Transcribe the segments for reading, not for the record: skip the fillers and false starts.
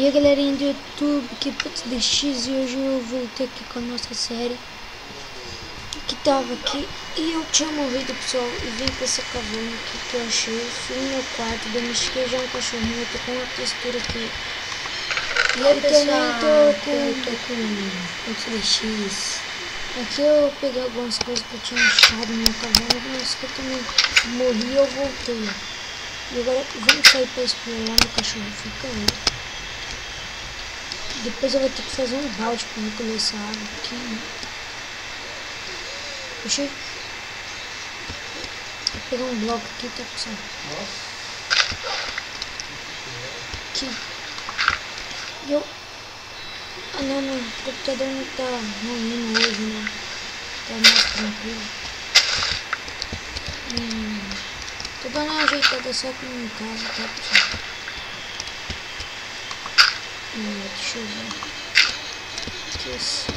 E aí galerinha do YouTube, que putz DX, e hoje eu voltei aqui com a nossa série que tava aqui e eu tinha morrido, pessoal, e vim com essa caverna aqui que eu achei. Fui no meu quarto, domestiquei já um cachorrinho, eu tô com uma textura aqui. E aí, pessoal, também eu tô com putz DX. Aqui eu peguei algumas coisas que eu tinha achado na caverna, mas que eu também morri e eu voltei. E agora vamos sair pra explorar no cachorro fica aí. Depois eu vou ter que fazer um balde para recolher essa água aqui. Deixa eu pegar um bloco aqui, tá, pessoal? Aqui. E eu... Ah não, meu computador não tá ruim hoje, né? Tá mais tranquilo. Tô dando uma ajeitada só aqui em casa, tá, pessoal? Deixa eu ver. Aqui assim.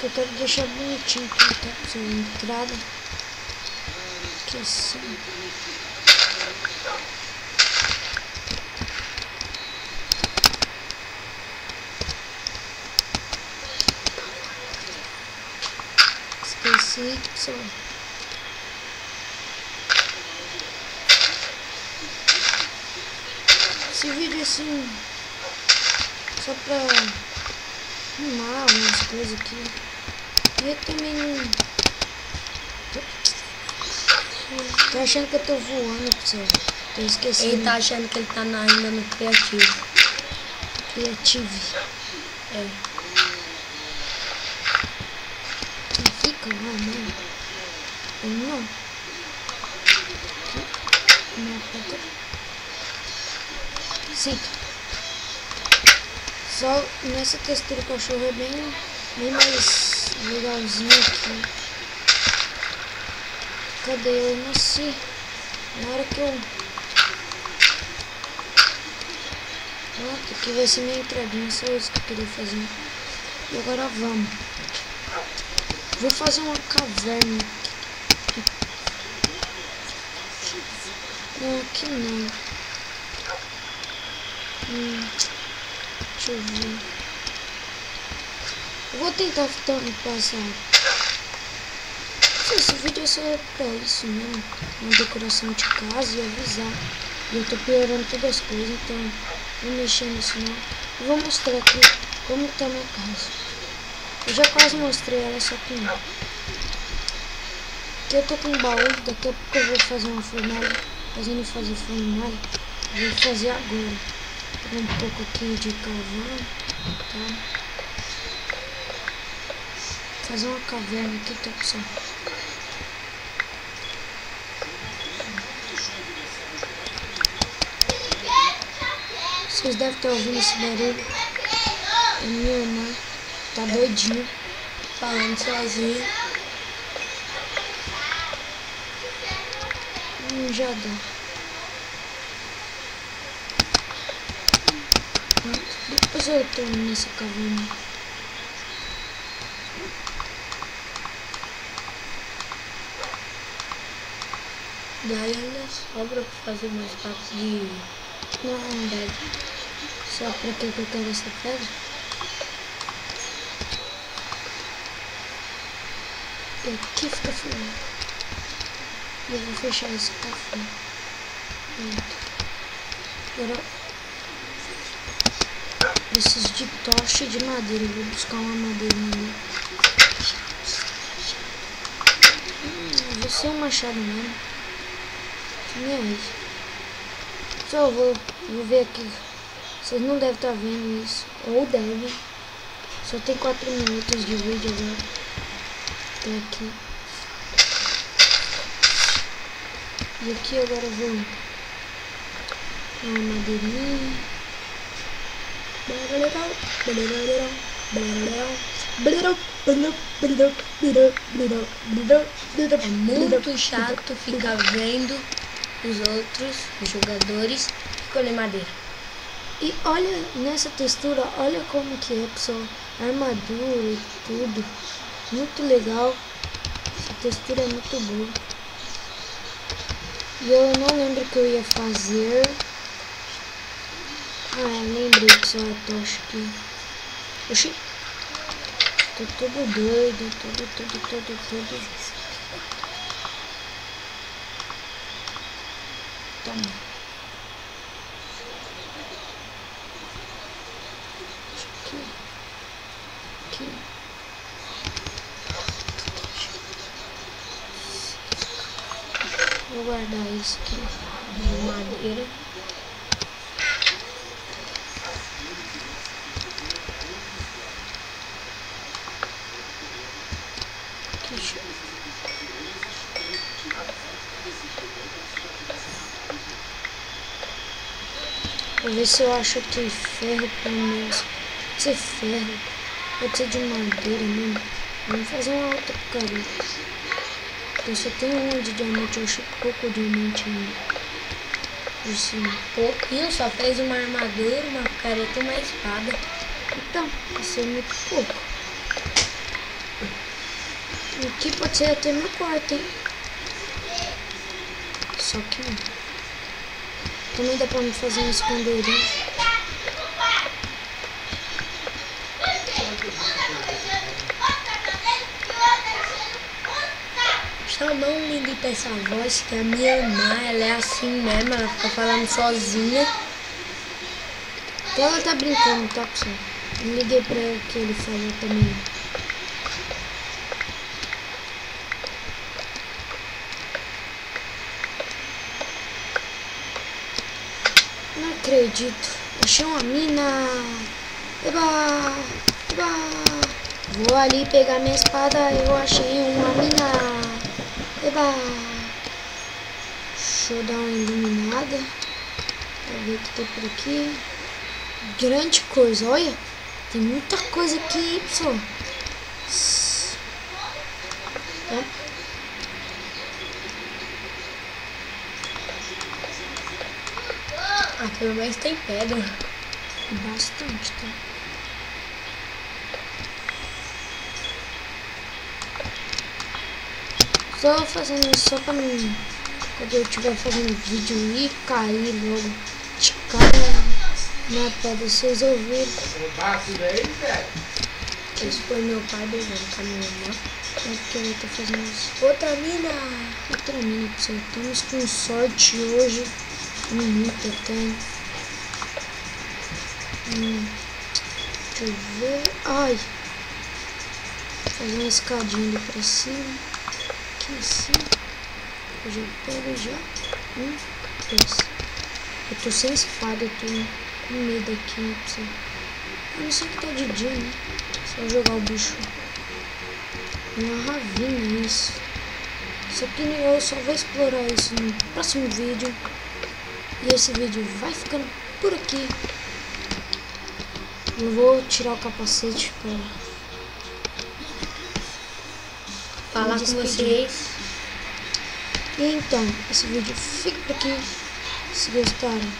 Eu quero deixar bonitinho aqui, tá, pessoal? Entrada. Aqui assim. Esqueci, pessoal. Esse vídeo assim, só pra arrumar algumas coisas aqui. E eu também tô achando que eu tô voando, pessoal. Tô esquecendo. Ele tá achando que ele tá ainda no criativo. Creative. É. Não fica lá, não. Ou não. Aqui. Não, pega. Senta. Só nessa textura o cachorro é bem mais legalzinho aqui. Cadê eu? Nasci. Na hora que eu... Pronto, aqui vai ser minha entradinha. Só isso que eu queria fazer. E agora vamos. Vou fazer uma caverna aqui. Não, aqui não. Deixa eu ver. Eu vou tentar passar. Esse vídeo é só pra isso mesmo. Uma decoração de casa e avisar. E eu tô piorando todas as coisas, então não mexer nisso não. Eu vou mostrar aqui como tá a minha casa. Eu já quase mostrei ela, só que não. Aqui eu tô com um baú, daqui a pouco eu vou fazer uma fornalha. Fazendo fazer fornalha. Vou fazer agora. Pegar um pouco aqui de carvão, tá? Fazer uma caverna aqui, tá, pessoal? Vocês devem estar ouvindo esse barulho. É minha irmã, tá doidinha, Falando sozinho. Já dá. Depois eu tô nessa caverna. Daí ainda sobra pra fazer mais partes de... Não deve. Só pra que eu quero essa pedra? E aqui fica frio. Eu vou fechar esse café. Agora preciso de tocha e de madeira. Eu vou buscar uma madeirinha ali. Vou ser um machado mesmo. Só vou ver aqui. Vocês não devem estar vendo isso. Ou devem. Só tem 4 minutos de vídeo agora. Tô aqui. E aqui agora eu vou uma madeirinha. É muito chato ficar vendo os outros jogadores colher madeira. E olha nessa textura, olha como que é, pessoal. Armadura e tudo. Muito legal. Essa textura é muito boa. E eu não lembro o que eu ia fazer. Lembrei que só a tocha aqui. Oxi. Tô todo doido, todo. Toma. Aqui. Vou guardar isso aqui de madeira. Aqui, vou ver se eu acho aqui ferro, pelo menos. Pode ser ferro, pode ser de madeira mesmo. Vamos fazer uma outra careta. Eu só tenho uma de diamante, eu achei pouco diamante ainda. De cima. Pouquinho, só fez uma armadura, uma careta e uma espada. Então, isso é muito pouco. Aqui pode ser até meu quarto, hein? Só que não. Também dá pra me fazer um esconderijo. Só não ligue pra essa voz, que a minha irmã, ela é assim mesmo, ela fica falando sozinha. Então ela tá brincando, tá, pessoal? Eu liguei pra ela que ele falou também. Não acredito. Achei uma mina. Eba! Vou ali pegar minha espada. Eu achei uma mina. Eba! Deixa eu dar uma iluminada. Pra ver o que tem por aqui. Grande coisa, olha. Tem muita coisa aqui, pessoal. Pelo menos tem pedra. Bastante, tá? Só fazendo isso só pra mim. Quando eu estiver fazendo vídeo e cair logo de cara na pedra, vocês ouviram. Esse foi meu pai bebendo com a minha irmã. É porque ele tá fazendo isso. Outra mina! Outra mina, pessoal. Estamos com sorte hoje. Muito até. Deixa eu ver. Ai! Vou fazer uma escadinha ali pra cima. Aqui assim. Eu já pego já. 1, 2. Eu tô sem espada, eu tô com medo aqui, pessoal. Eu não sei que tá de dia, né? Só jogar o bicho. Uma ravinha isso. Só que eu só vou explorar isso no próximo vídeo. E esse vídeo vai ficando por aqui. Eu vou tirar o capacete pra falar com vocês. E então, esse vídeo fica por aqui. Se gostaram,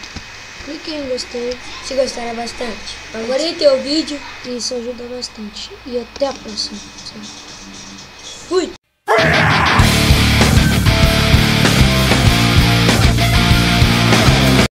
cliquem em gostei. Se gostaram bastante, favorite o vídeo. Isso ajuda bastante. E até a próxima. Fui!